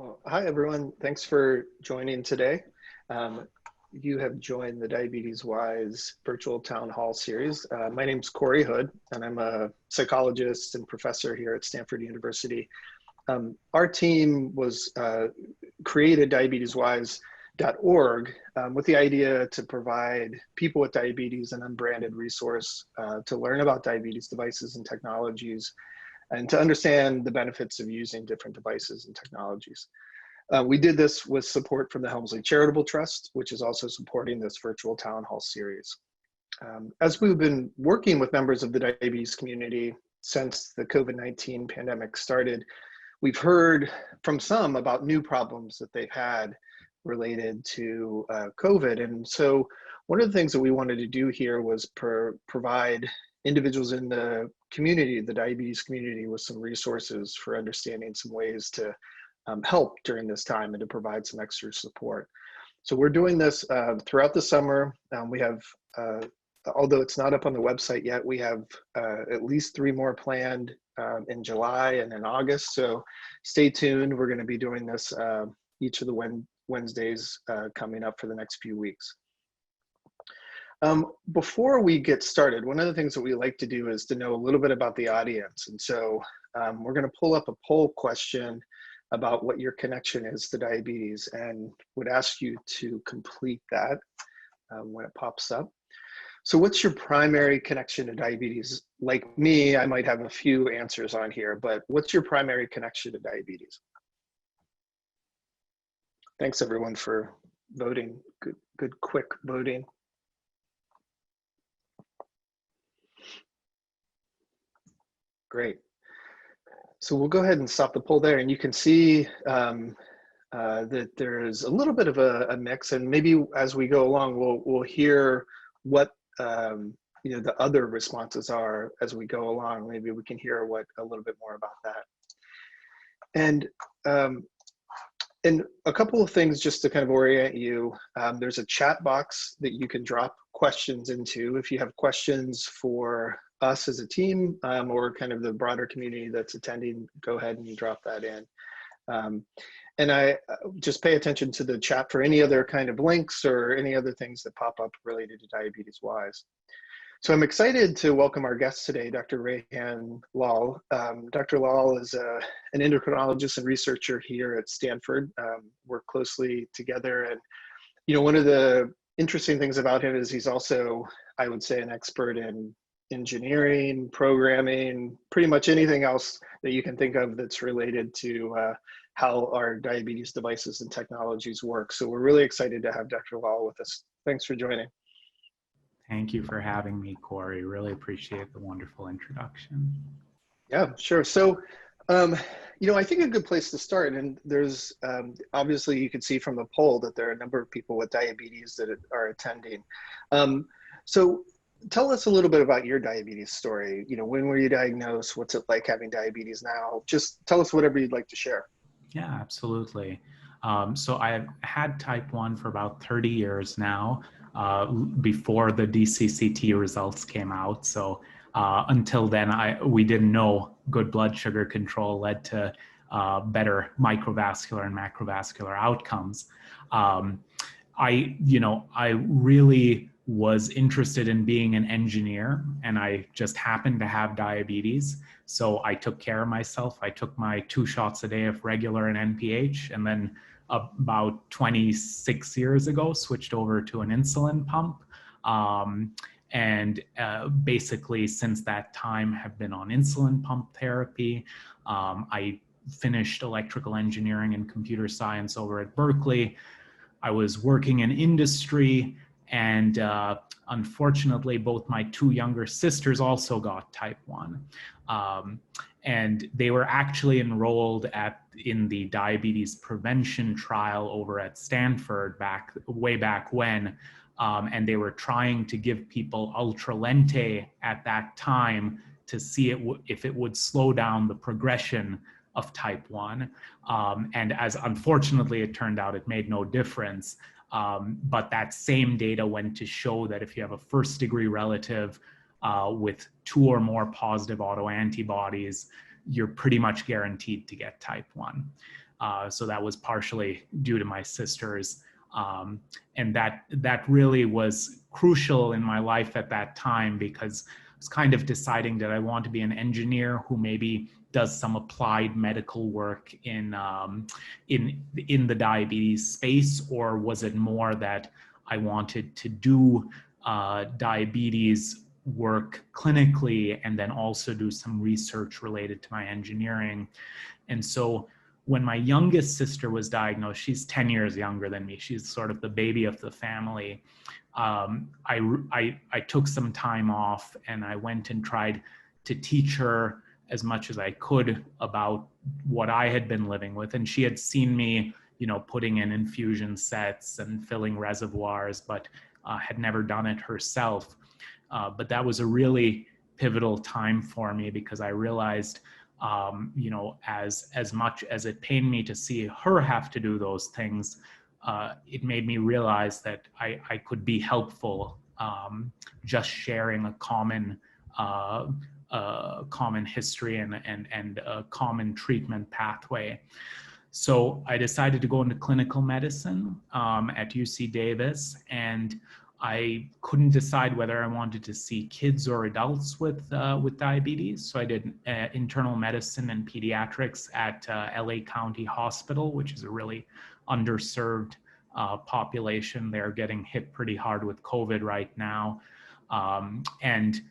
Well, hi, everyone. Thanks for joining today. You have joined the DiabetesWise virtual town hall series. My name is Corey Hood, and I'm a psychologist and professor here at Stanford University. Our team was created DiabetesWise.org with the idea to provide people with diabetes an unbranded resource to learn about diabetes devices and technologies, and to understand the benefits of using different devices and technologies. We did this with support from the Helmsley Charitable Trust, which is also supporting this virtual town hall series. As we've been working with members of the diabetes community since the COVID-19 pandemic started, we've heard from some about new problems that they've had related to COVID. And so one of the things that we wanted to do here was provide individuals in the community, the diabetes community, with some resources for understanding some ways to help during this time and to provide some extra support. So we're doing this throughout the summer. We have, although it's not up on the website yet, we have at least 3 more planned in July and in August. So stay tuned. We're going to be doing this each of the Wednesdays coming up for the next few weeks. Before we get started, one of the things that we like to do is to know a little bit about the audience. And so we're going to pull up a poll question about what your connection is to diabetes, and would ask you to complete that when it pops up. So what's your primary connection to diabetes? Like me, I might have a few answers on here, but what's your primary connection to diabetes? Thanks everyone for voting. Good quick voting. Great. So we'll go ahead and stop the poll there, and you can see that there's a little bit of a mix, and maybe as we go along, we'll hear what the other responses are as we go along. Maybe we can hear a little bit more about that. And a couple of things just to kind of orient you. There's a chat box that you can drop questions into if you have questions for us as a team or kind of the broader community that's attending. Go ahead and drop that in. And I just pay attention to the chat for any other kind of links or any other things that pop up related to DiabetesWise. So I'm excited to welcome our guest today, Dr. Rehan Lal. Dr. Lal is an endocrinologist and researcher here at Stanford. Work closely together, and one of the interesting things about him is he's also, I would say, an expert in engineering, programming, pretty much anything else that you can think of that's related to how our diabetes devices and technologies work. So we're really excited to have Dr. Lal with us. Thanks for joining. Thank you for having me, Corey. Really appreciate the wonderful introduction. Yeah, sure. So, I think a good place to start, and there's obviously you can see from the poll that there are a number of people with diabetes that are attending. So tell us a little bit about your diabetes story. When were you diagnosed? What's it like having diabetes now? Just tell us whatever you'd like to share. Yeah, absolutely. So I've had type 1 for about 30 years now, before the DCCT results came out. So until then, we didn't know good blood sugar control led to better microvascular and macrovascular outcomes. I really was interested in being an engineer, and I just happened to have diabetes. So I took care of myself. I took my 2 shots a day of regular and NPH, and then about 26 years ago, switched over to an insulin pump. Basically since that time have been on insulin pump therapy. I finished electrical engineering and computer science over at Berkeley. I was working in industry, and unfortunately, both my 2 younger sisters also got type 1. And they were actually enrolled in the diabetes prevention trial over at Stanford way back when. And they were trying to give people Ultralente at that time to see if it would slow down the progression of type 1. And as unfortunately it turned out, it made no difference. But that same data went to show that if you have a first-degree relative with 2 or more positive autoantibodies, you're pretty much guaranteed to get type 1. So that was partially due to my sisters. And that really was crucial in my life at that time, because I was kind of deciding that I want to be an engineer who maybe does some applied medical work in the diabetes space, or was it more that I wanted to do diabetes work clinically and then also do some research related to my engineering. And so when my youngest sister was diagnosed, she's 10 years younger than me, she's sort of the baby of the family, I took some time off and I went and tried to teach her as much as I could about what I had been living with. And she had seen me, putting in infusion sets and filling reservoirs, but had never done it herself. But that was a really pivotal time for me, because I realized, as much as it pained me to see her have to do those things, it made me realize that I could be helpful, just sharing a common history and a common treatment pathway. So I decided to go into clinical medicine at UC Davis, and I couldn't decide whether I wanted to see kids or adults with diabetes. So I did internal medicine and pediatrics at LA County Hospital, which is a really underserved population. They're getting hit pretty hard with COVID right now. And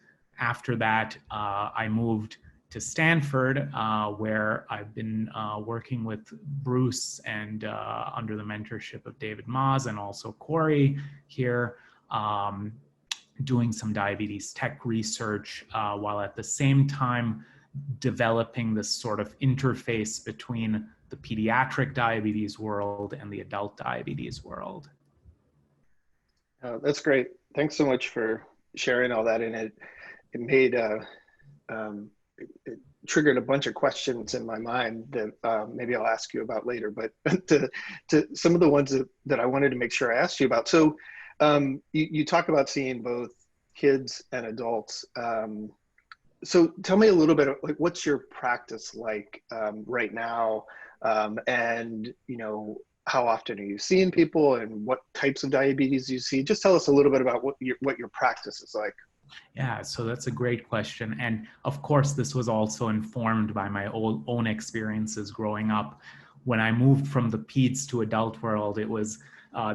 after that, I moved to Stanford, where I've been working with Bruce and under the mentorship of David Maas and also Corey here, doing some diabetes tech research, while at the same time developing this sort of interface between the pediatric diabetes world and the adult diabetes world. That's great. Thanks so much for sharing all that. And it made it triggered a bunch of questions in my mind that maybe I'll ask you about later, but to some of the ones that I wanted to make sure I asked you about. So you talk about seeing both kids and adults. So tell me a little bit of, like, what's your practice like right now? And, how often are you seeing people, and what types of diabetes you see? Just tell us a little bit about what your practice is like. Yeah, so that's a great question. And of course, this was also informed by my own experiences growing up. When I moved from the peds to adult world, it was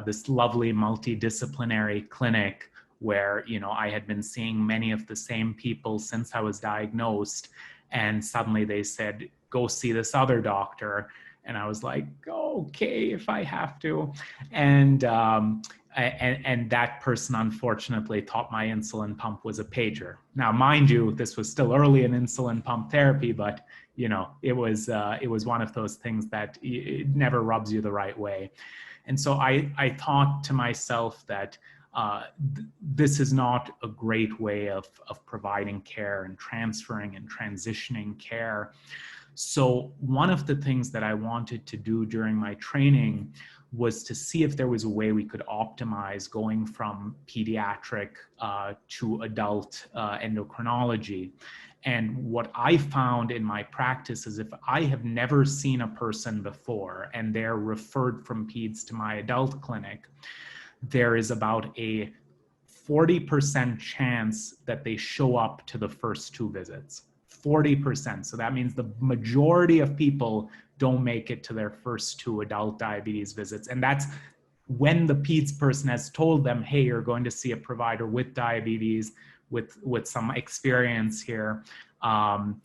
this lovely multidisciplinary clinic where, I had been seeing many of the same people since I was diagnosed. And suddenly they said, go see this other doctor. And I was like, okay, if I have to. And that person, unfortunately, thought my insulin pump was a pager. Now, mind you, this was still early in insulin pump therapy, but it was one of those things that it never rubs you the right way. And so I thought to myself that this is not a great way of providing care and transferring and transitioning care. So one of the things that I wanted to do during my training was to see if there was a way we could optimize going from pediatric to adult endocrinology. And what I found in my practice is, if I have never seen a person before and they're referred from peds to my adult clinic, there is about a 40% chance that they show up to the first 2 visits. 40%. So that means the majority of people don't make it to their first 2 adult diabetes visits. And that's when the peds person has told them, hey, you're going to see a provider with diabetes, with some experience here. And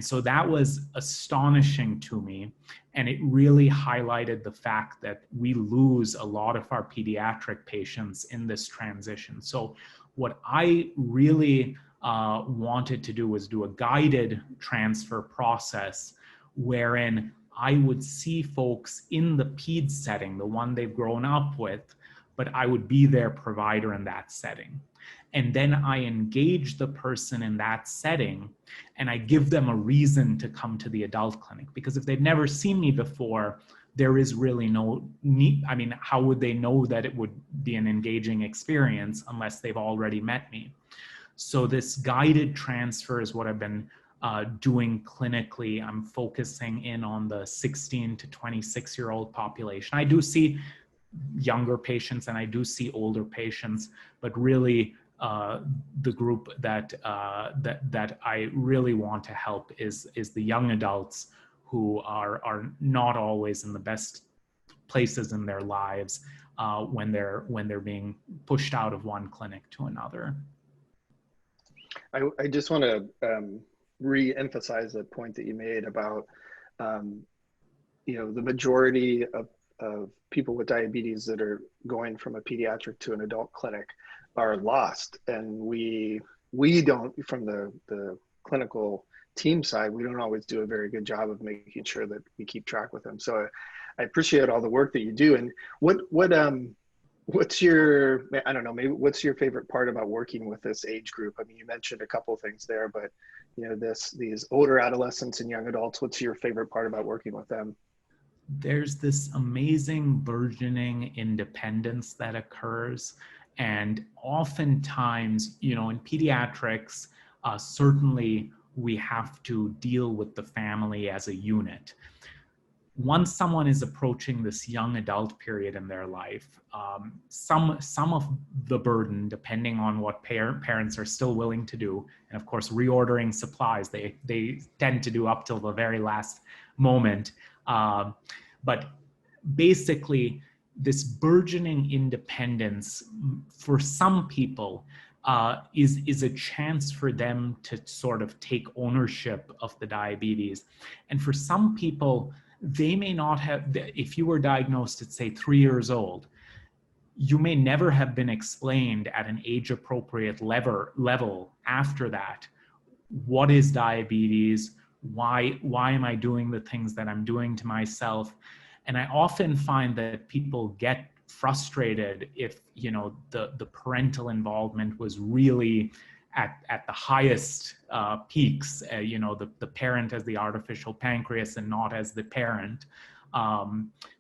so that was astonishing to me. And it really highlighted the fact that we lose a lot of our pediatric patients in this transition. So what I really wanted to do was do a guided transfer process wherein I would see folks in the peds setting, the one they've grown up with, but I would be their provider in that setting. And then I engage the person in that setting and I give them a reason to come to the adult clinic. Because if they've never seen me before, there is really no need. I mean, how would they know that it would be an engaging experience unless they've already met me? So this guided transfer is what I've been doing clinically, I'm focusing in on the 16 to 26-year-old population. I do see younger patients and I do see older patients, but really the group that I really want to help is the young adults who are not always in the best places in their lives when they're being pushed out of one clinic to another. I just want to re-emphasize the point that you made about the majority of people with diabetes that are going from a pediatric to an adult clinic are lost, and we don't, from the clinical team side, we don't always do a very good job of making sure that we keep track with them. So I appreciate all the work that you do. And what's your, I don't know, maybe what's your favorite part about working with this age group? I mean, you mentioned a couple of things there, but these older adolescents and young adults, what's your favorite part about working with them? There's this amazing burgeoning independence that occurs. And oftentimes, in pediatrics, certainly we have to deal with the family as a unit. Once someone is approaching this young adult period in their life, some of the burden, depending on what parents are still willing to do, and of course, reordering supplies, they tend to do up till the very last moment. But basically, this burgeoning independence for some people is a chance for them to sort of take ownership of the diabetes. And for some people, they may not have, if you were diagnosed at say 3 years old, you may never have been explained at an age-appropriate level after that. What is diabetes? Why am I doing the things that I'm doing to myself? And I often find that people get frustrated if, the parental involvement was really at the highest peaks, the parent as the artificial pancreas and not as the parent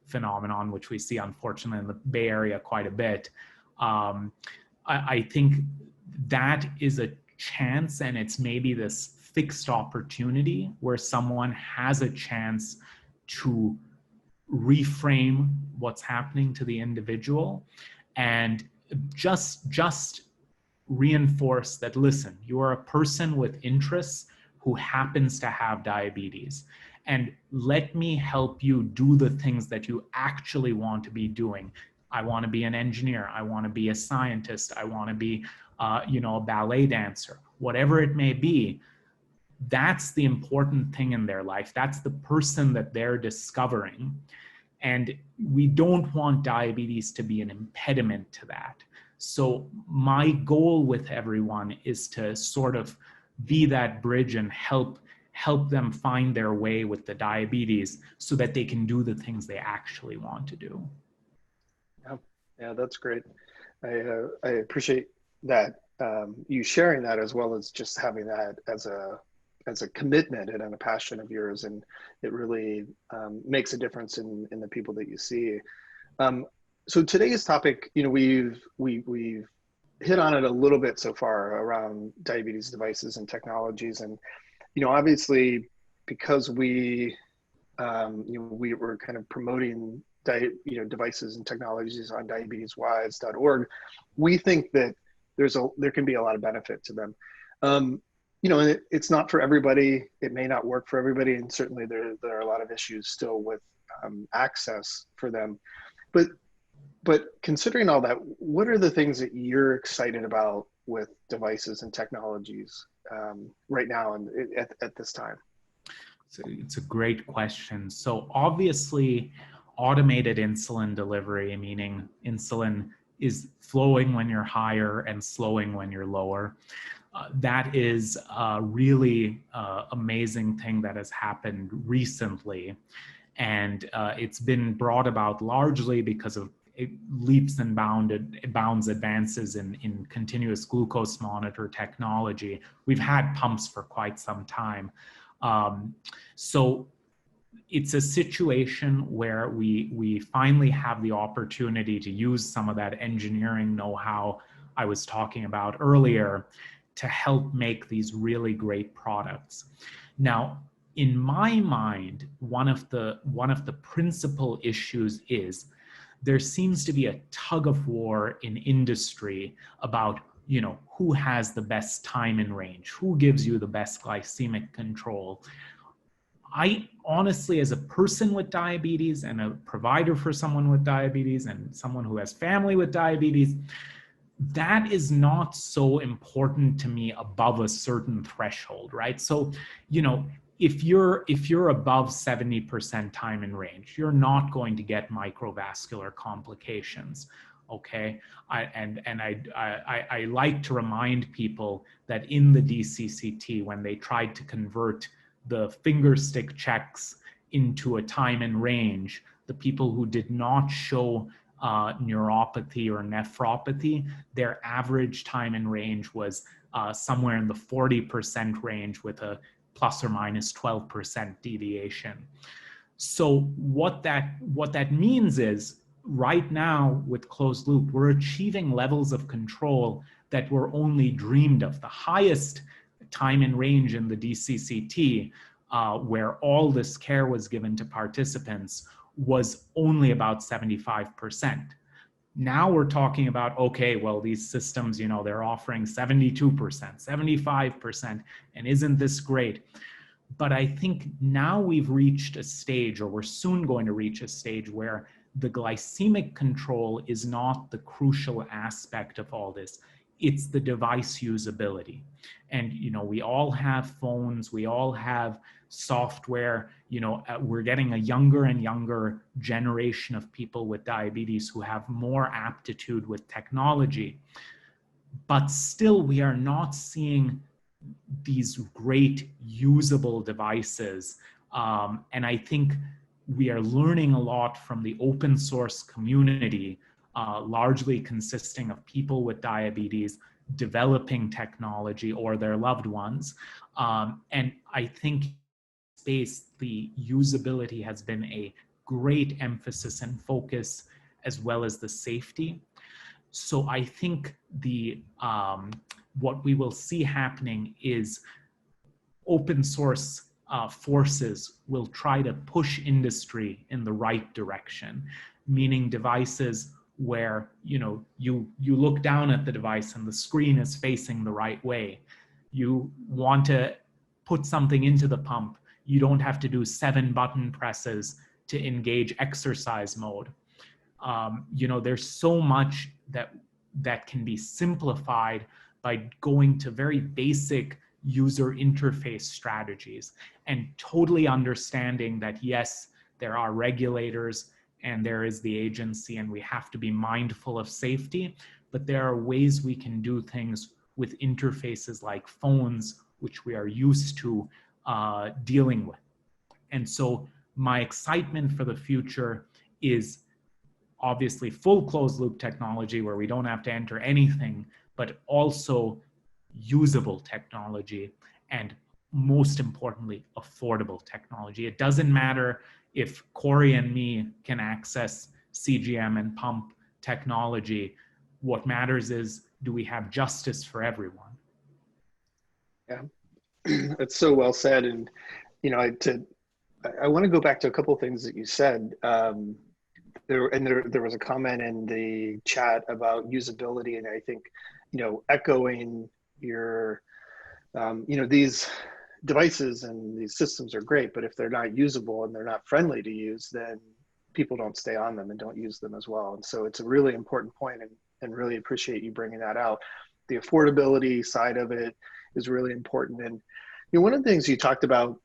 phenomenon, which we see unfortunately in the Bay Area quite a bit. I think that is a chance, and it's maybe this fixed opportunity where someone has a chance to reframe what's happening to the individual and just reinforce that, listen, you are a person with interests who happens to have diabetes, and let me help you do the things that you actually want to be doing. I want to be an engineer. I want to be a scientist. I want to be, a ballet dancer, whatever it may be. That's the important thing in their life. That's the person that they're discovering. And we don't want diabetes to be an impediment to that. So my goal with everyone is to sort of be that bridge and help them find their way with the diabetes so that they can do the things they actually want to do. Yeah, that's great. I appreciate that, you sharing that, as well as just having that as a commitment and a passion of yours, and it really makes a difference in the people that you see. So today's topic, we've hit on it a little bit so far around diabetes devices and technologies, and obviously because we were kind of promoting devices and technologies on DiabetesWise.org, we think that there can be a lot of benefit to them. It's not for everybody. It may not work for everybody, and certainly there are a lot of issues still with access for them. But considering all that, what are the things that you're excited about with devices and technologies right now and at this time? So it's a great question. So obviously, automated insulin delivery, meaning insulin is flowing when you're higher and slowing when you're lower. That is a really amazing thing that has happened recently. And it's been brought about largely because of leaps and bounds advances in continuous glucose monitor technology. We've had pumps for quite some time. So it's a situation where we finally have the opportunity to use some of that engineering know-how I was talking about earlier to help make these really great products. Now, in my mind, one of the principal issues is there seems to be a tug of war in industry about, who has the best time in range, who gives you the best glycemic control. I honestly, as a person with diabetes and a provider for someone with diabetes and someone who has family with diabetes, that is not so important to me above a certain threshold, right? So, if you're above 70% time in range, you're not going to get microvascular complications. Okay, I like to remind people that in the DCCT, when they tried to convert the finger stick checks into a time in range, the people who did not show neuropathy or nephropathy, their average time in range was somewhere in the 40% range with a plus or minus 12% deviation. So what that means is, right now with closed loop, we're achieving levels of control that were only dreamed of. The highest time in range in the DCCT, where all this care was given to participants, was only about 75%. Now we're talking about, okay, well, these systems, they're offering 72%, 75%, and isn't this great? But I think now we've reached a stage, or we're soon going to reach a stage, where the glycemic control is not the crucial aspect of all this. It's the device usability. And, we all have phones, we all have software, we're getting a younger and younger generation of people with diabetes who have more aptitude with technology. But still, we are not seeing these great usable devices. And I think we are learning a lot from the open source community, largely consisting of people with diabetes developing technology or their loved ones. And I think space, the usability has been a great emphasis and focus, as well as the safety. So I think what we will see happening is open source forces will try to push industry in the right direction, meaning devices where you look down at the device and the screen is facing the right way. You want to put something into the pump, you don't have to do 7 button presses to engage exercise mode. There's so much that can be simplified by going to very basic user interface strategies and totally understanding that, yes, there are regulators and there is the agency and we have to be mindful of safety, but there are ways we can do things with interfaces like phones, which we are used to dealing with. And so my excitement for the future is obviously full closed loop technology where we don't have to enter anything, but also usable technology, and most importantly, affordable technology. It doesn't matter if Corey and me can access CGM and pump technology. What matters is, do we have justice for everyone? Yeah, that's so well said. And, I want to go back to a couple of things that you said. There was a comment in the chat about usability, and I think, echoing your, these devices and these systems are great, but if they're not usable and they're not friendly to use, then people don't stay on them and don't use them as well. And so it's a really important point, and really appreciate you bringing that out. The affordability side of it is really important. And one of the things you talked about,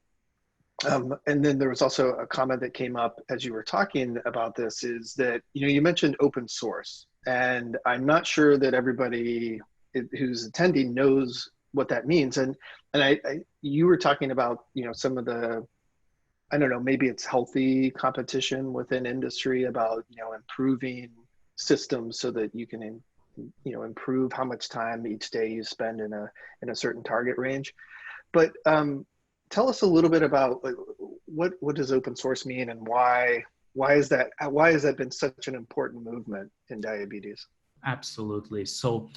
and then there was also a comment that came up as you were talking about this, is that, you mentioned open source, and I'm not sure that everybody who's attending knows what that means. And you were talking about, some of the, I don't know, maybe it's healthy competition within industry about, improving systems so that you can, improve how much time each day you spend in a certain target range. But tell us a little bit about, like, what does open source mean, and why has that been such an important movement in diabetes? Absolutely. So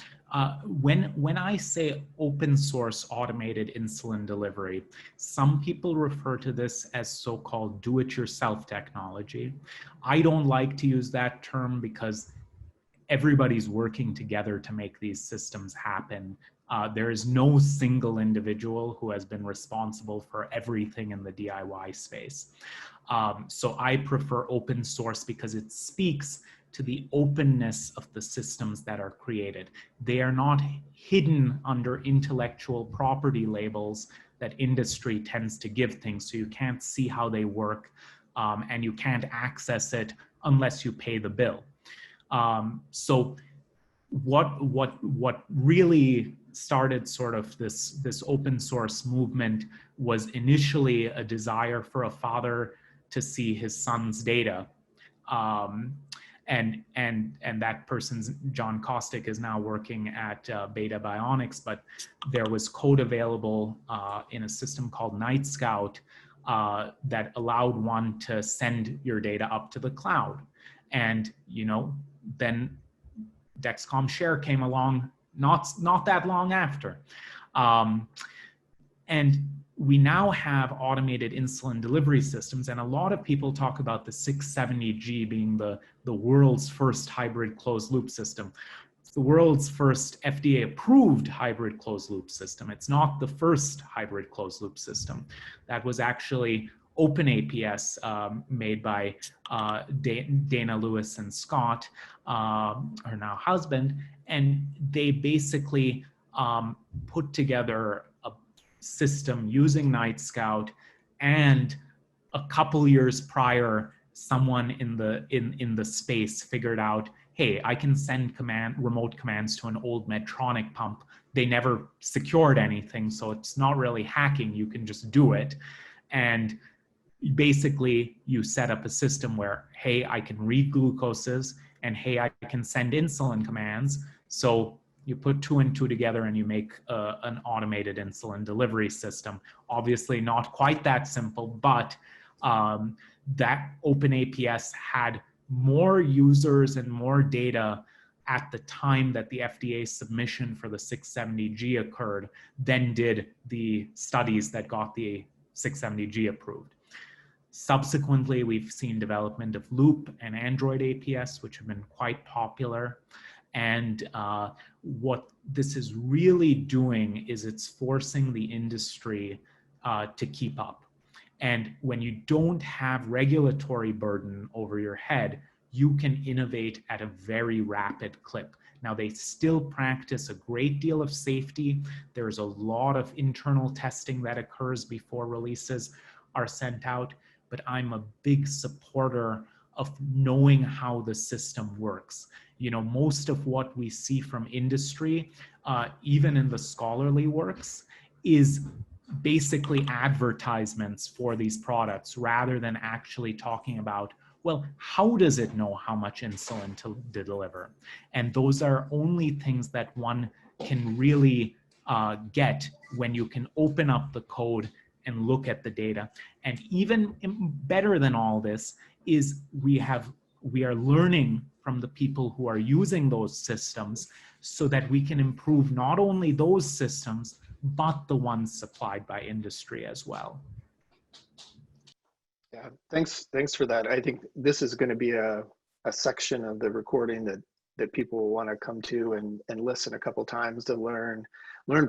when I say open source automated insulin delivery, some people refer to this as so-called do-it-yourself technology. I don't like to use that term because everybody's working together to make these systems happen. There is no single individual who has been responsible for everything in the DIY space. So I prefer open source because it speaks to the openness of the systems that are created. They are not hidden under intellectual property labels that industry tends to give things, so you can't see how they work, and you can't access it unless you pay the bill. So what really started sort of this open source movement was initially a desire for a father to see his son's data. And that person's, John Kostick, is now working at Beta Bionics, but there was code available in a system called Night Scout that allowed one to send your data up to the cloud. And, you know, then Dexcom Share came along not that long after. And we now have automated insulin delivery systems, and a lot of people talk about the 670G being the world's first hybrid closed loop system. It's the world's first FDA approved hybrid closed loop system. It's not the first hybrid closed loop system. That was actually OpenAPS, made by Dana Lewis and Scott, her now husband, and they basically put together a system using Night Scout, and a couple years prior, someone in the space figured out, hey, I can send remote commands to an old Medtronic pump. They never secured anything, so it's not really hacking. You can just do it, and basically you set up a system where, hey, I can read glucoses, and hey, I can send insulin commands. So you put 2 and 2 together and you make an automated insulin delivery system. Obviously not quite that simple, but that OpenAPS had more users and more data at the time that the FDA submission for the 670G occurred than did the studies that got the 670G approved. Subsequently, we've seen development of Loop and Android APS, which have been quite popular. And what this is really doing is it's forcing the industry to keep up. And when you don't have regulatory burden over your head, you can innovate at a very rapid clip. Now, they still practice a great deal of safety. There's a lot of internal testing that occurs before releases are sent out, but I'm a big supporter of knowing how the system works. You know, most of what we see from industry, even in the scholarly works, is basically advertisements for these products rather than actually talking about, well, how does it know how much insulin to deliver? And those are only things that one can really get when you can open up the code and look at the data. And even better than all this is we are learning from the people who are using those systems so that we can improve not only those systems, but the ones supplied by industry as well. Yeah, thanks for that. I think this is going to be a section of the recording that people will want to come to and listen a couple times to learn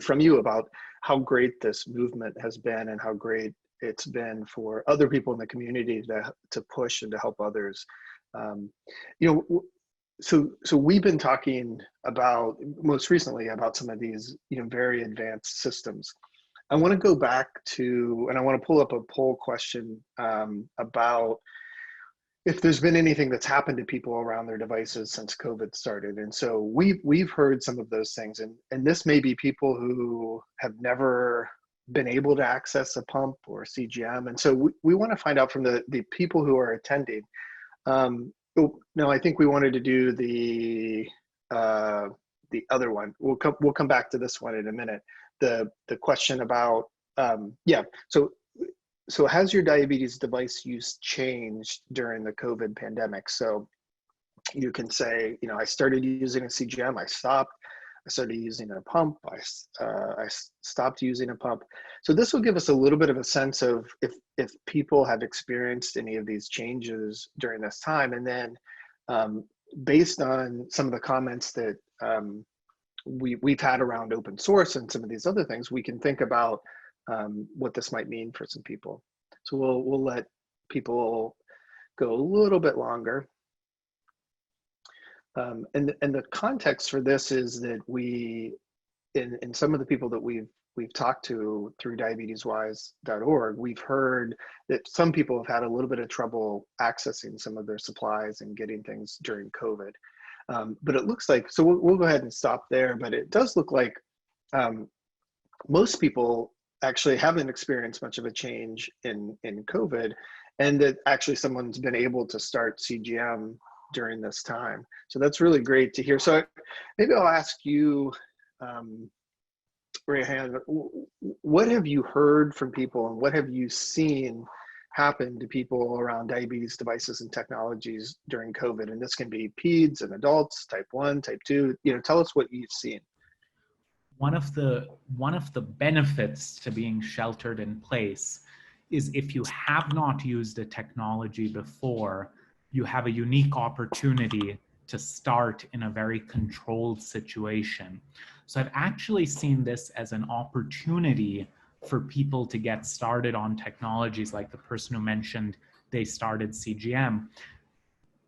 from you about how great this movement has been and how great it's been for other people in the community to push and to help others. You know, so we've been talking about most recently about some of these, you know, very advanced systems. I want to go back to, and I want to pull up a poll question about if there's been anything that's happened to people around their devices since COVID started. And so we've heard some of those things, and this may be people who have never been able to access a pump or CGM. And so we want to find out from the people who are attending. No, I think we wanted to do the other one. We'll come back to this one in a minute. The question about, yeah, so has your diabetes device use changed during the COVID pandemic? So You can say, you know, I started using a CGM, I stopped. I started using a pump, I stopped using a pump. So this will give us a little bit of a sense of if people have experienced any of these changes during this time. And then based on some of the comments that we've had around open source and some of these other things, we can think about what this might mean for some people. So we'll let people go a little bit longer. And the context for this is that in some of the people that we've talked to through DiabetesWise.org, we've heard that some people have had a little bit of trouble accessing some of their supplies and getting things during COVID. But it looks like, so we'll go ahead and stop there, but it does look like most people actually haven't experienced much of a change in COVID, and that actually someone's been able to start CGM during this time. So that's really great to hear. So maybe I'll ask you, Rehan, what have you heard from people and what have you seen happen to people around diabetes devices and technologies during COVID? And this can be peds and adults, type 1, type 2, you know, tell us what you've seen. One of the benefits to being sheltered in place is if you have not used a technology before, you have a unique opportunity to start in a very controlled situation. So I've actually seen this as an opportunity for people to get started on technologies like the person who mentioned they started CGM.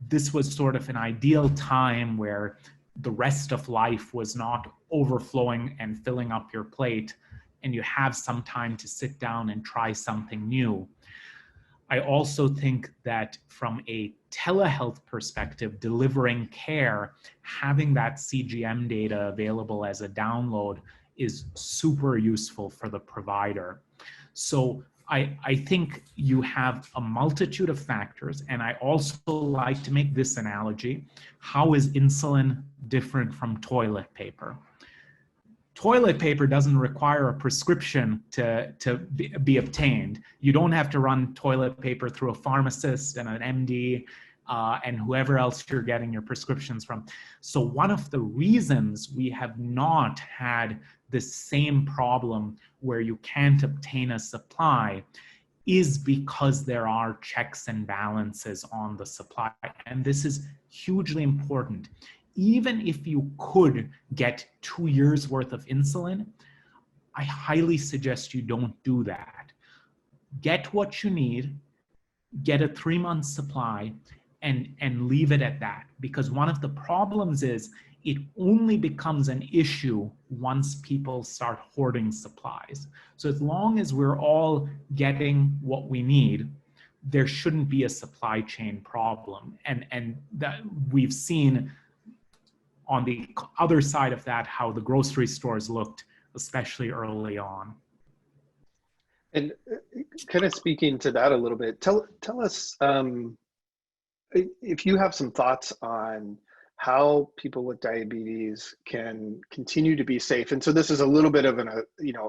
This was sort of an ideal time where the rest of life was not overflowing and filling up your plate, and you have some time to sit down and try something new. I also think that from a telehealth perspective, delivering care, having that CGM data available as a download is super useful for the provider. So I think you have a multitude of factors, and I also like to make this analogy. How is insulin different from toilet paper? Toilet paper doesn't require a prescription to be obtained. You don't have to run toilet paper through a pharmacist and an MD and whoever else you're getting your prescriptions from. So one of the reasons we have not had the same problem where you can't obtain a supply is because there are checks and balances on the supply. And this is hugely important. Even if you could get 2 years worth of insulin, I highly suggest you don't do that. Get what you need, get a 3-month supply, and leave it at that. Because one of the problems is it only becomes an issue once people start hoarding supplies. So as long as we're all getting what we need, there shouldn't be a supply chain problem. And that we've seen on the other side of that, how the grocery stores looked, especially early on. And kind of speaking to that a little bit, tell us if you have some thoughts on how people with diabetes can continue to be safe. And so this is a little bit of an,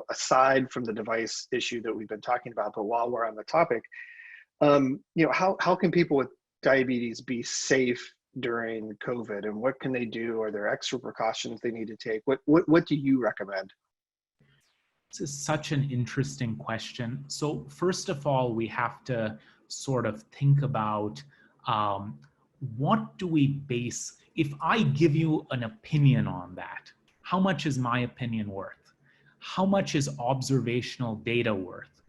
aside from the device issue that we've been talking about, but while we're on the topic, how can people with diabetes be safe during COVID, and what can they do? Are there extra precautions they need to take? What do you recommend? This is such an interesting question. So first of all, we have to sort of think about what do we base, if I give you an opinion on that, how much is my opinion worth? How much is observational data worth?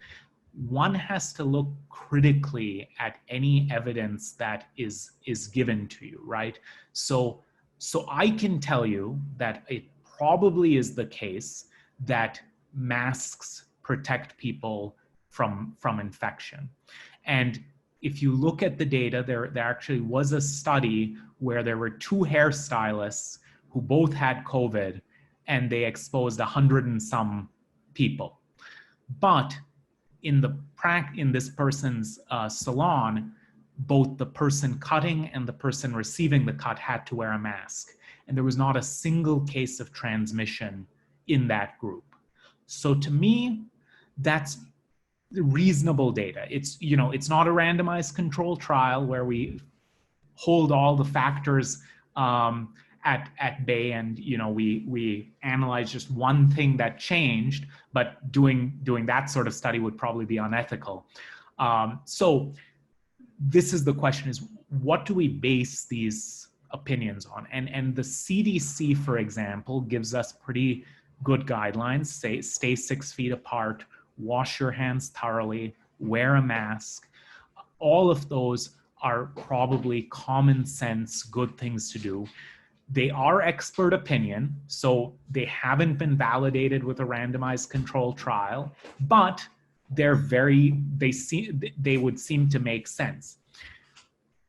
One has to look critically at any evidence that is given to you, right? So I can tell you that it probably is the case that masks protect people from infection. And if you look at the data, there actually was a study where there were 2 hairstylists who both had COVID, and they exposed 100 and some people. But in this person's salon, both the person cutting and the person receiving the cut had to wear a mask. And there was not a single case of transmission in that group. So to me, that's reasonable data. It's not a randomized control trial where we hold all the factors at bay, and we analyze just one thing that changed, but doing that sort of study would probably be unethical. So this is the question: is what do we base these opinions on? And the CDC, for example, gives us pretty good guidelines. Say, stay 6 feet apart, wash your hands thoroughly, wear a mask. All of those are probably common sense, good things to do. They are expert opinion, so they haven't been validated with a randomized control trial, but they would seem to make sense.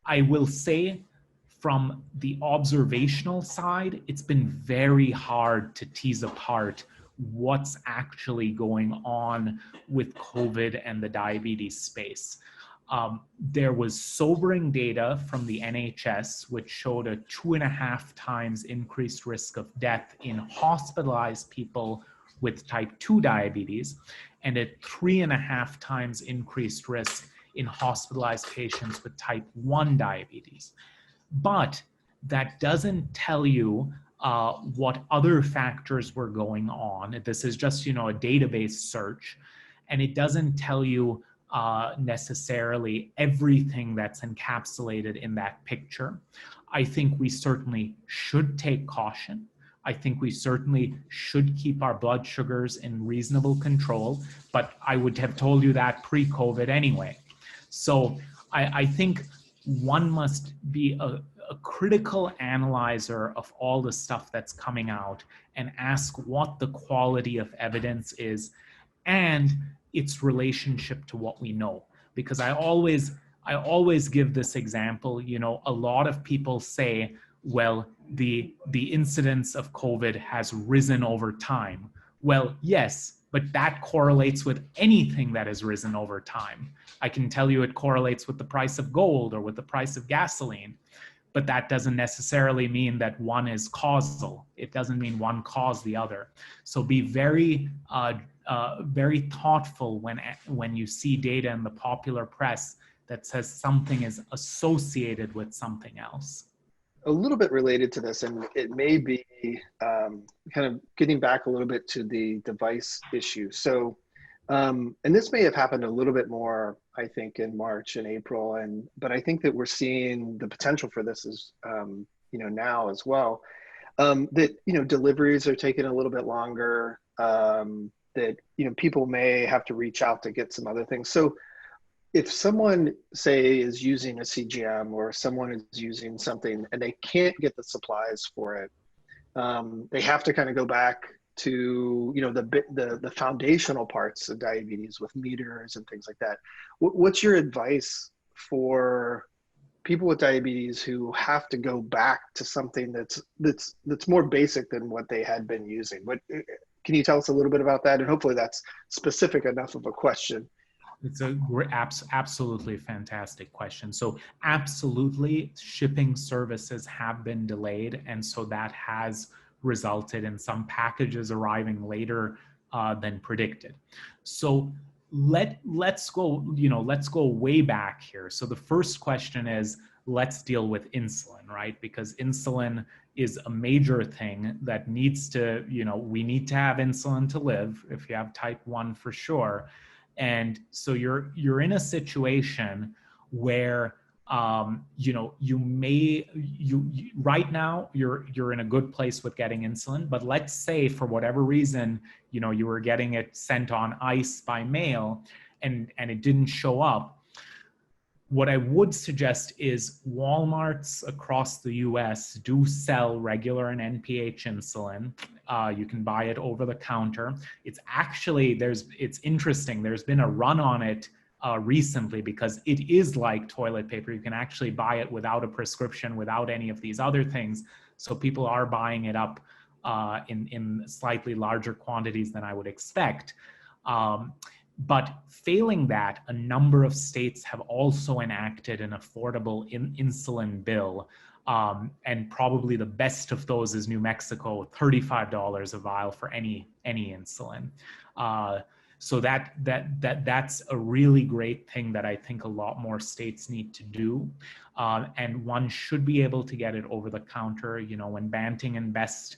I will say, from the observational side, it's been very hard to tease apart what's actually going on with COVID and the diabetes space. There was sobering data from the NHS, which showed a 2.5 times increased risk of death in hospitalized people with type 2 diabetes, and a 3.5 times increased risk in hospitalized patients with type 1 diabetes. But that doesn't tell you what other factors were going on. This is just, a database search, and it doesn't tell you necessarily everything that's encapsulated in that picture. I think we certainly should take caution. I think we certainly should keep our blood sugars in reasonable control, but I would have told you that pre-COVID anyway. So I think one must be a critical analyzer of all the stuff that's coming out and ask what the quality of evidence is and its relationship to what we know. Because I always give this example. A lot of people say, well, the incidence of COVID has risen over time. Well, yes, but that correlates with anything that has risen over time. I can tell you it correlates with the price of gold or with the price of gasoline, but that doesn't necessarily mean that one is causal. It doesn't mean one caused the other. So be very thoughtful when you see data in the popular press that says something is associated with something else. A little bit related to this, and it may be kind of getting back a little bit to the device issue. So, and this may have happened a little bit more, I think, in March and April, but I think that we're seeing the potential for this is, now as well. That deliveries are taking a little bit longer. That people may have to reach out to get some other things. So if someone, say, is using a CGM or someone is using something and they can't get the supplies for it, they have to kind of go back to the foundational parts of diabetes with meters and things like that. What's your advice for people with diabetes who have to go back to something that's more basic than what they had been using? Can you tell us a little bit about that? And hopefully that's specific enough of a question. It's a absolutely fantastic question. So absolutely, shipping services have been delayed, and so that has resulted in some packages arriving later than predicted. So let's go way back here. So the first question is, let's deal with insulin, right? Because insulin is a major thing that needs to, we need to have insulin to live, if you have type 1 for sure. And so you're in a situation where right now you're in a good place with getting insulin, but let's say for whatever reason you were getting it sent on ice by mail and it didn't show up. What I would suggest is Walmarts across the US do sell regular and NPH insulin. You can buy it over the counter. It's actually, it's interesting. There's been a run on it recently because it is like toilet paper. You can actually buy it without a prescription, without any of these other things. So people are buying it up in slightly larger quantities than I would expect. But failing that, a number of states have also enacted an affordable insulin bill. And probably the best of those is New Mexico, $35 a vial for any insulin. So that's a really great thing that I think a lot more states need to do. And one should be able to get it over the counter. You know, when Banting and Best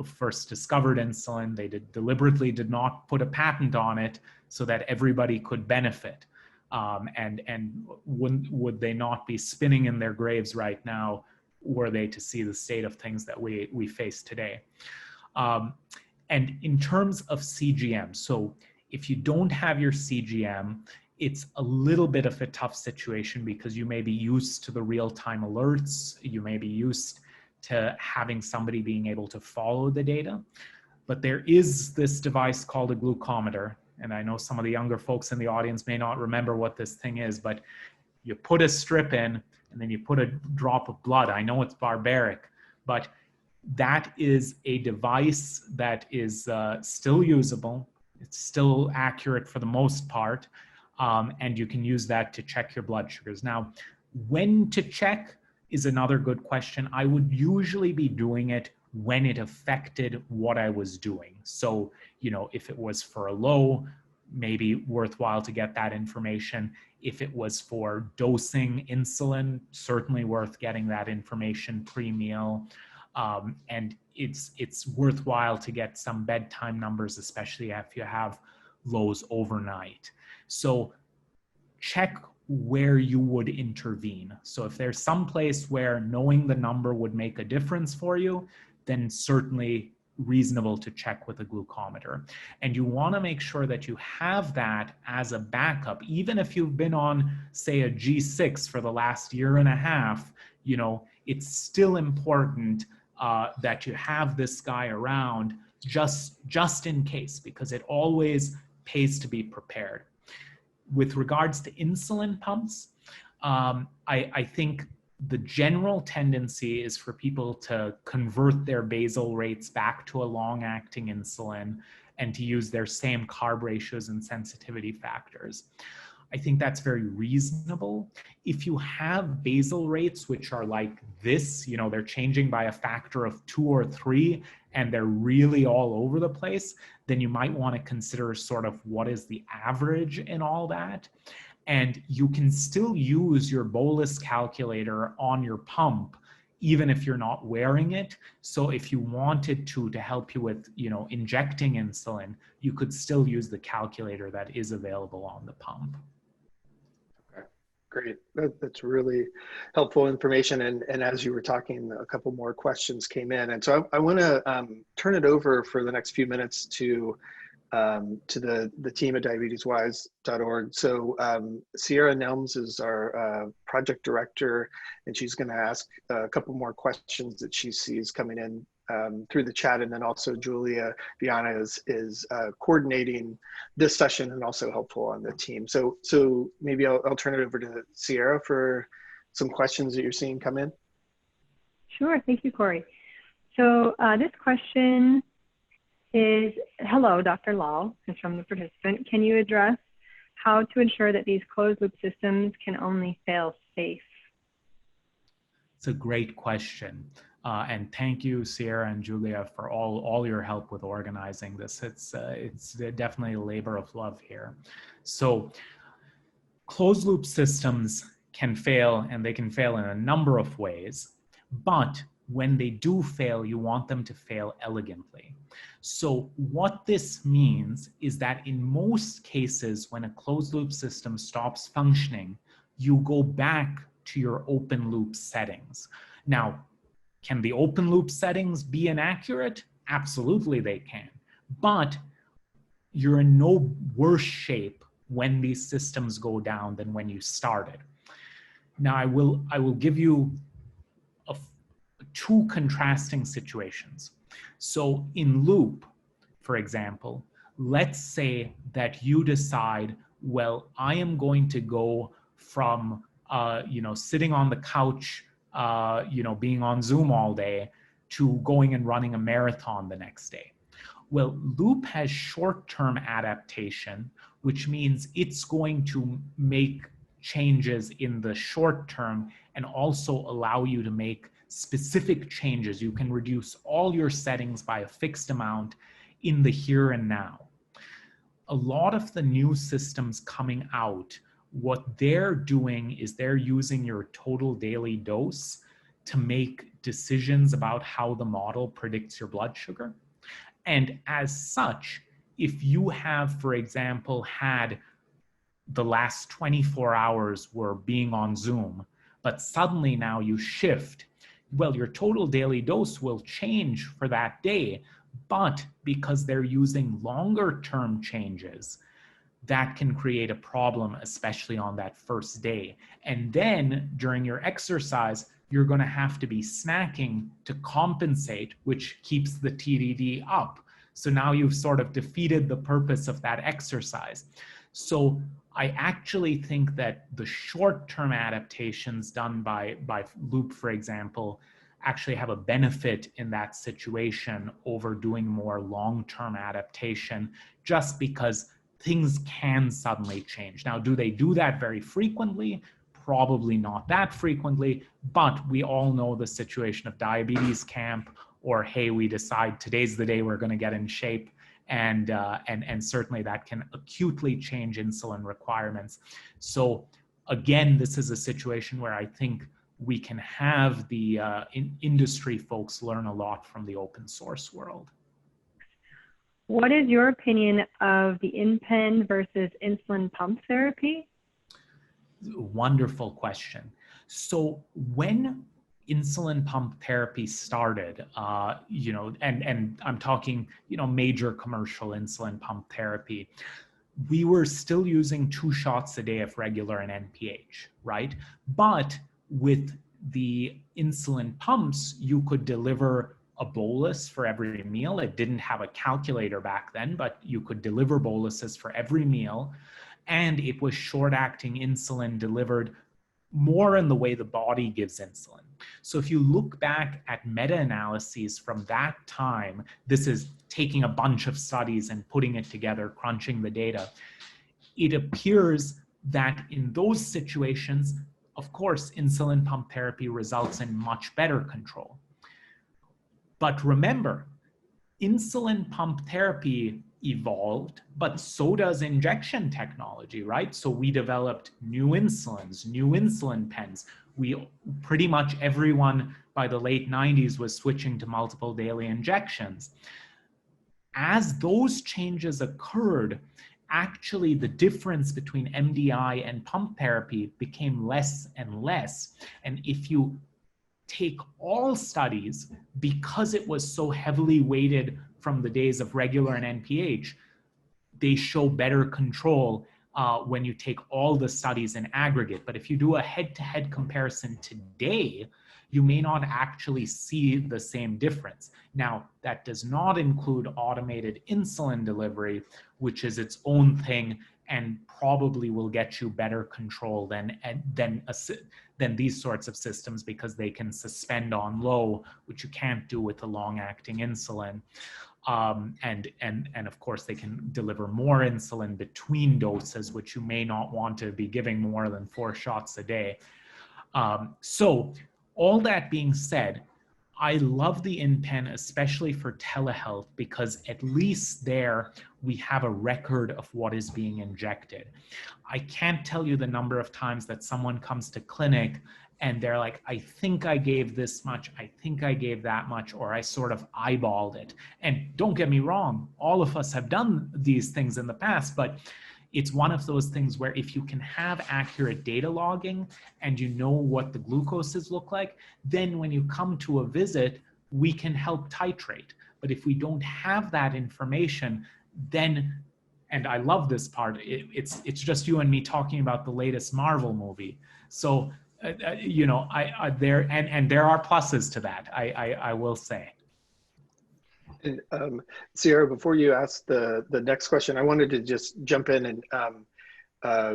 first discovered insulin, they deliberately did not put a patent on it so that everybody could benefit. And would they not be spinning in their graves right now were they to see the state of things that we face today? And in terms of CGM, so if you don't have your CGM, it's a little bit of a tough situation because you may be used to the real-time alerts, you may be used to having somebody being able to follow the data. But there is this device called a glucometer, and I know some of the younger folks in the audience may not remember what this thing is, but you put a strip in and then you put a drop of blood. I know it's barbaric, but that is a device that is still usable. It's still accurate for the most part, and you can use that to check your blood sugars. Now, when to check is another good question. I would usually be doing it when it affected what I was doing. So, you know, if it was for a low, maybe worthwhile to get that information. If it was for dosing insulin, certainly worth getting that information pre-meal. And it's worthwhile to get some bedtime numbers, especially if you have lows overnight. So check where you would intervene. So if there's some place where knowing the number would make a difference for you, then certainly reasonable to check with a glucometer. And you want to make sure that you have that as a backup. Even if you've been on, say, a G6 for the last year and a half, you know, it's still important that you have this guy around just in case, because it always pays to be prepared. With regards to insulin pumps, I think the general tendency is for people to convert their basal rates back to a long-acting insulin and to use their same carb ratios and sensitivity factors. I think that's very reasonable. If you have basal rates which are like this, you know, they're changing by a factor of 2 or 3 and they're really all over the place, then you might want to consider sort of what is the average in all that. And you can still use your bolus calculator on your pump, even if you're not wearing it. So if you wanted to help you with, you know, injecting insulin, you could still use the calculator that is available on the pump. Great. That's really helpful information. And as you were talking, a couple more questions came in. And so I want to turn it over for the next few minutes to the team at DiabetesWise.org. So Sierra Nelms is our project director, and she's going to ask a couple more questions that she sees coming in through the chat. And then also Julia Viana is coordinating this session and also helpful on the team. So maybe I'll turn it over to Sierra for some questions that you're seeing come in. Sure, thank you, Corey. So this question is, hello, Dr. Lal, is from the participant. Can you address how to ensure that these closed loop systems can only fail safe? It's a great question. And thank you, Sierra and Julia, for all your help with organizing this. It's definitely a labor of love here. So closed loop systems can fail, and they can fail in a number of ways, but when they do fail, you want them to fail elegantly. So what this means is that in most cases, when a closed loop system stops functioning, you go back to your open loop settings. Now, can the open loop settings be inaccurate? Absolutely they can. But you're in no worse shape when these systems go down than when you started. Now, I will give you two contrasting situations. So in loop, for example, let's say that you decide, well, I am going to go from sitting on the couch, being on Zoom all day, to going and running a marathon the next day. Well, loop has short-term adaptation, which means it's going to make changes in the short term and also allow you to make specific changes. You can reduce all your settings by a fixed amount in the here and now. a lot of the new systems coming out, what they're doing is they're using your total daily dose to make decisions about how the model predicts your blood sugar. And as such, if you have, for example, had the last 24 hours were being on Zoom, but suddenly now you shift, well, your total daily dose will change for that day, but because they're using longer term changes, that can create a problem, especially on that first day. And then during your exercise, you're going to have to be snacking to compensate, which keeps the TDD up. So now you've sort of defeated the purpose of that exercise. So I actually think that the short-term adaptations done by Loop, for example, actually have a benefit in that situation over doing more long-term adaptation, just because things can suddenly change. Now, do they do that very frequently? Probably not that frequently, but we all know the situation of diabetes camp, or hey, we decide today's the day we're going to get in shape, and certainly that can acutely change insulin requirements. So again, this is a situation where I think we can have the industry folks learn a lot from the open source world. What is your opinion of the InPen versus insulin pump therapy? Wonderful question. So when insulin pump therapy started, and I'm talking, major commercial insulin pump therapy, we were still using 2 shots a day of regular and NPH, right? But with the insulin pumps, you could deliver a bolus for every meal. It didn't have a calculator back then, but you could deliver boluses for every meal. And it was short-acting insulin delivered more in the way the body gives insulin. So if you look back at meta-analyses from that time, this is taking a bunch of studies and putting it together, crunching the data, it appears that in those situations, of course, insulin pump therapy results in much better control. But remember, insulin pump therapy evolved, but so does injection technology, right? So we developed new insulins, new insulin pens. Pretty much everyone by the late 90s was switching to multiple daily injections. As those changes occurred, actually the difference between MDI and pump therapy became less and less. And if you take all studies, because it was so heavily weighted from the days of regular and NPH, they show better control when you take all the studies in aggregate. But if you do a head-to-head comparison today, you may not actually see the same difference. Now, that does not include automated insulin delivery, which is its own thing and probably will get you better control than these sorts of systems, because they can suspend on low, which you can't do with the long-acting insulin. And of course, they can deliver more insulin between doses, which you may not want to be giving more than 4 shots a day. So all that being said, I love the InPen, especially for telehealth, because at least there we have a record of what is being injected. I can't tell you the number of times that someone comes to clinic and they're like, I think I gave this much, I think I gave that much, or I sort of eyeballed it. And don't get me wrong, all of us have done these things in the past, but it's one of those things where if you can have accurate data logging and you know what the glucoses look like, then when you come to a visit, we can help titrate. But if we don't have that information, then, and I love this part, it's just you and me talking about the latest Marvel movie. So, there are pluses to that, I will say. And Sierra, before you ask the next question, I wanted to just jump in and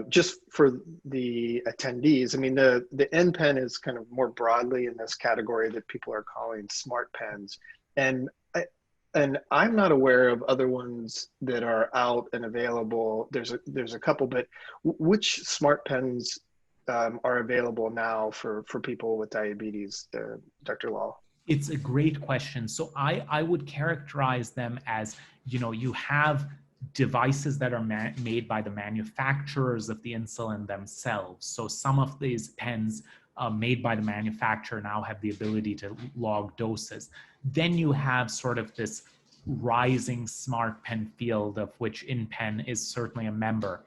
just for the attendees, I mean, the InPen is kind of more broadly in this category that people are calling smart pens. And I'm not aware of other ones that are out and available. There's a couple, but which smart pens are available now for people with diabetes, Dr. Law? It's a great question. So I would characterize them as, you have devices that are made by the manufacturers of the insulin themselves. So some of these pens made by the manufacturer now have the ability to log doses. Then you have sort of this rising smart pen field, of which InPen is certainly a member.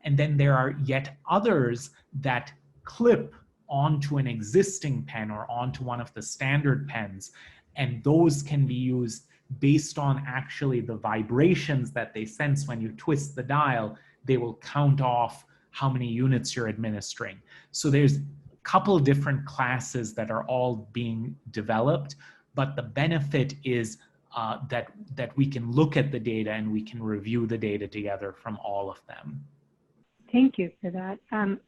And then there are yet others that clip onto an existing pen or onto one of the standard pens, and those can be used based on actually the vibrations that they sense when you twist the dial. They will count off how many units you're administering. So there's a couple different classes that are all being developed, but the benefit is that we can look at the data and we can review the data together from all of them. Thank you for that.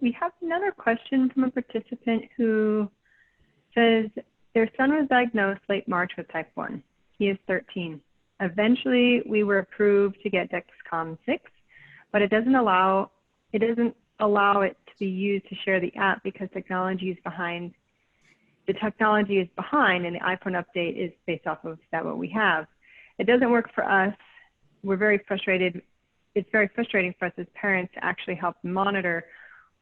We have another question from a participant who says their son was diagnosed late March with type 1. He is 13. Eventually, we were approved to get Dexcom 6, but it doesn't allow it to be used to share the app because technology is behind. The technology is behind, and the iPhone update is based off of that what we have. It doesn't work for us. We're very frustrated. It's very frustrating for us as parents to actually help monitor.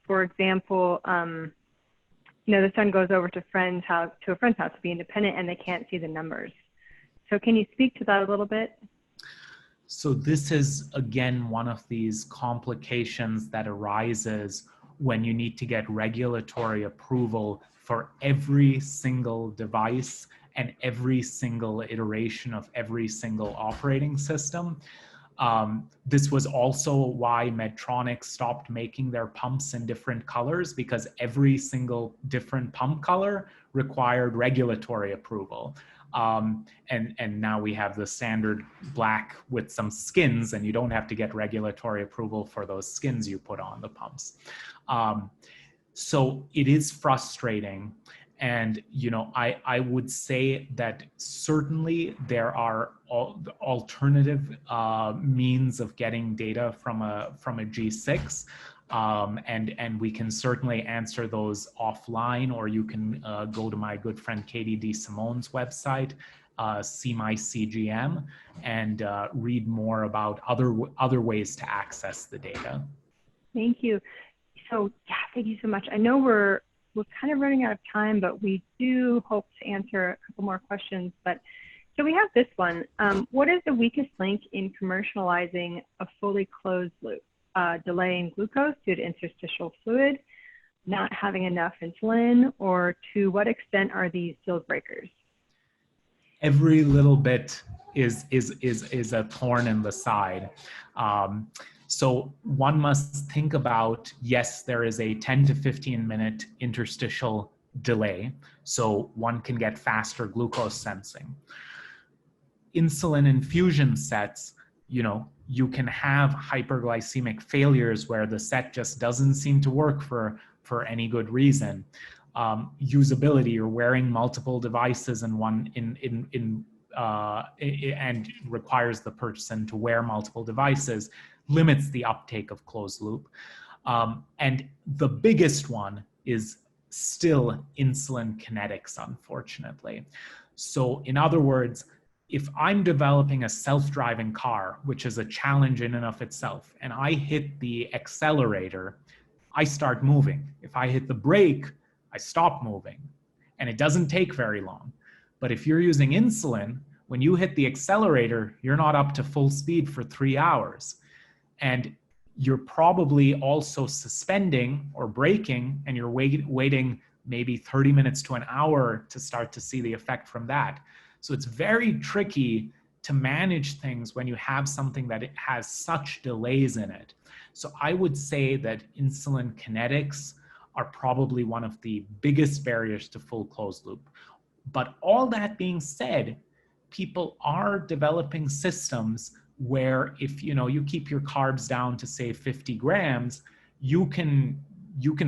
For example, the son goes over to a friend's house to be independent, and they can't see the numbers. So can you speak to that a little bit? So this is, again, one of these complications that arises when you need to get regulatory approval for every single device and every single iteration of every single operating system. This was also why Medtronic stopped making their pumps in different colors, because every single different pump color required regulatory approval. And now we have the standard black with some skins, and you don't have to get regulatory approval for those skins you put on the pumps. So it is frustrating. And, I would say that certainly there are alternative means of getting data from a G6. And we can certainly answer those offline, or you can go to my good friend Katie DeSimone's website, See My CGM, and read more about other ways to access the data. Thank you. So yeah, thank you so much. I know we're kind of running out of time, but we do hope to answer a couple more questions. But so we have this one. What is the weakest link in commercializing a fully closed loop? Delaying glucose due to interstitial fluid, not having enough insulin, or to what extent are these deal breakers? Every little bit is a thorn in the side. So one must think about, yes, there is a 10 to 15 minute interstitial delay, so one can get faster glucose sensing. Insulin infusion sets, you can have hyperglycemic failures where the set just doesn't seem to work for any good reason. Usability, you're wearing multiple devices and requires the person to wear multiple devices, limits the uptake of closed loop. And the biggest one is still insulin kinetics, unfortunately. So in other words, if I'm developing a self-driving car, which is a challenge in and of itself, and I hit the accelerator, I start moving. If I hit the brake, I stop moving. And it doesn't take very long. But if you're using insulin, when you hit the accelerator, you're not up to full speed for 3 hours. And you're probably also suspending or braking, and you're waiting maybe 30 minutes to an hour to start to see the effect from that. So it's very tricky to manage things when you have something that it has such delays in it. So I would say that insulin kinetics are probably one of the biggest barriers to full closed loop. But all that being said, people are developing systems where if you keep your carbs down to say 50 grams, you can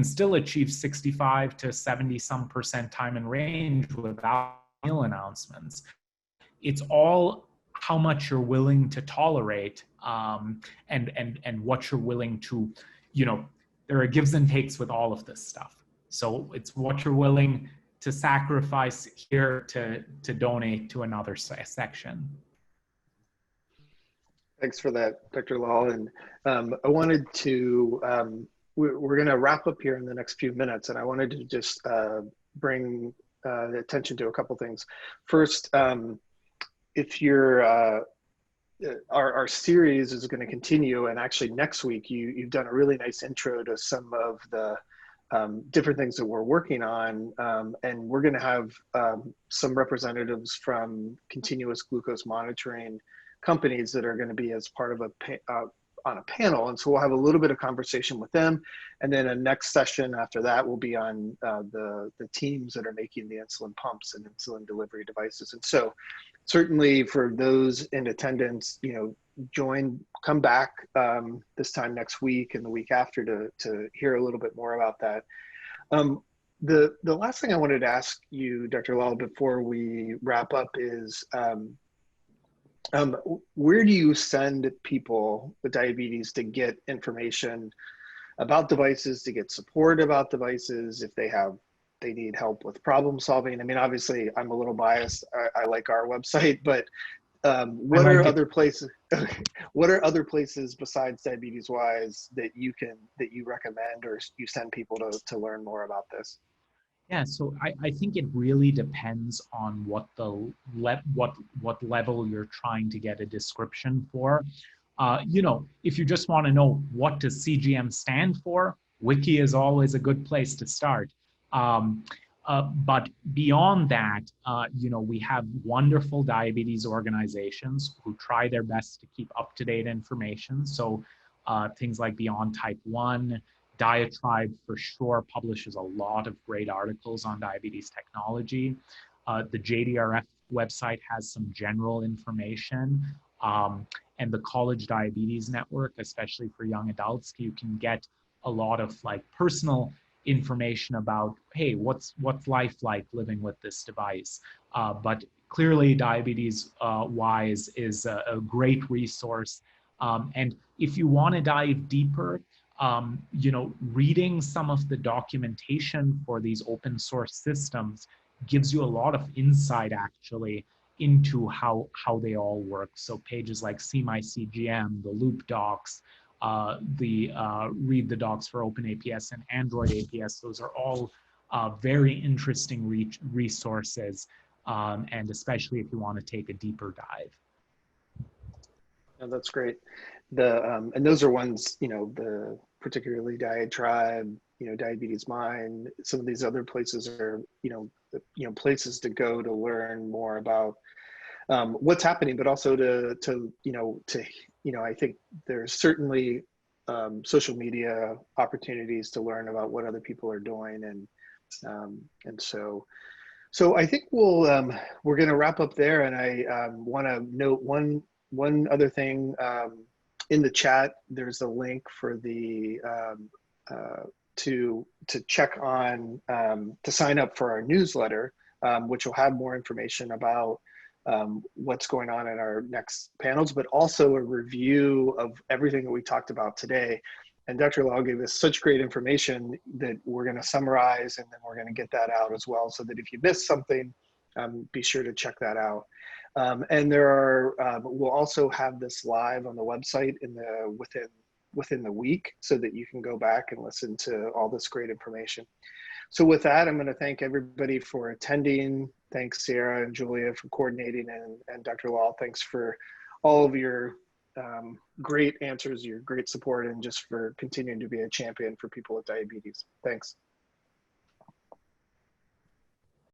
still achieve 65 to 70% time in range without meal announcements. It's all how much you're willing to tolerate, and what you're willing to, there are gives and takes with all of this stuff. So it's what you're willing to sacrifice here to donate to another section. Thanks for that, Dr. Lal. And I wanted to, we're going to wrap up here in the next few minutes, and I wanted to just bring attention to a couple things. First, if you're, our series is going to continue, and actually next week you've done a really nice intro to some of the different things that we're working on, and we're going to have some representatives from continuous glucose monitoring companies that are going to be as part of on a panel, and so we'll have a little bit of conversation with them, and then a next session after that will be on the teams that are making the insulin pumps and insulin delivery devices. And so certainly for those in attendance, come back this time next week and the week after to hear a little bit more about that. The last thing I wanted to ask you, Dr. Lal, before we wrap up is, where do you send people with diabetes to get information about devices, to get support about devices, if they need help with problem solving? I mean, obviously I'm a little biased. I like our website, but what are other places? What are other places besides DiabetesWise that you recommend or you send people to learn more about this? Yeah, so I think it really depends on what level you're trying to get a description for. If you just want to know what does CGM stand for, Wiki is always a good place to start. But beyond that, we have wonderful diabetes organizations who try their best to keep up-to-date information. So things like Beyond Type 1, Diatribe for sure publishes a lot of great articles on diabetes technology. The JDRF website has some general information. And the College Diabetes Network, especially for young adults, you can get a lot of personal information about, hey, what's life like living with this device? But clearly DiabetesWise is a great resource. And if you want to dive deeper, reading some of the documentation for these open source systems gives you a lot of insight actually into how they all work. So pages like See My CGM, the Loop docs, read the docs for OpenAPS and Android APS. Those are all very interesting resources, and especially if you want to take a deeper dive. Oh, that's great. And those are ones, the particularly Diatribe, Diabetes Mind. Some of these other places are, places to go to learn more about what's happening, but also I think there's certainly social media opportunities to learn about what other people are doing, and so I think we're going to wrap up there. And I want to note one other thing. In the chat, there's a link for the to check on to sign up for our newsletter, which will have more information about what's going on in our next panels, but also a review of everything that we talked about today. And Dr. Lal gave us such great information that we're going to summarize, and then we're going to get that out as well, so that if you missed something, be sure to check that out. And we'll also have this live on the website within the week, so that you can go back and listen to all this great information. So with that, I'm going to thank everybody for attending. Thanks, Sarah and Julia, for coordinating, and Dr. Lal, thanks for all of your great answers, your great support, and just for continuing to be a champion for people with diabetes. Thanks.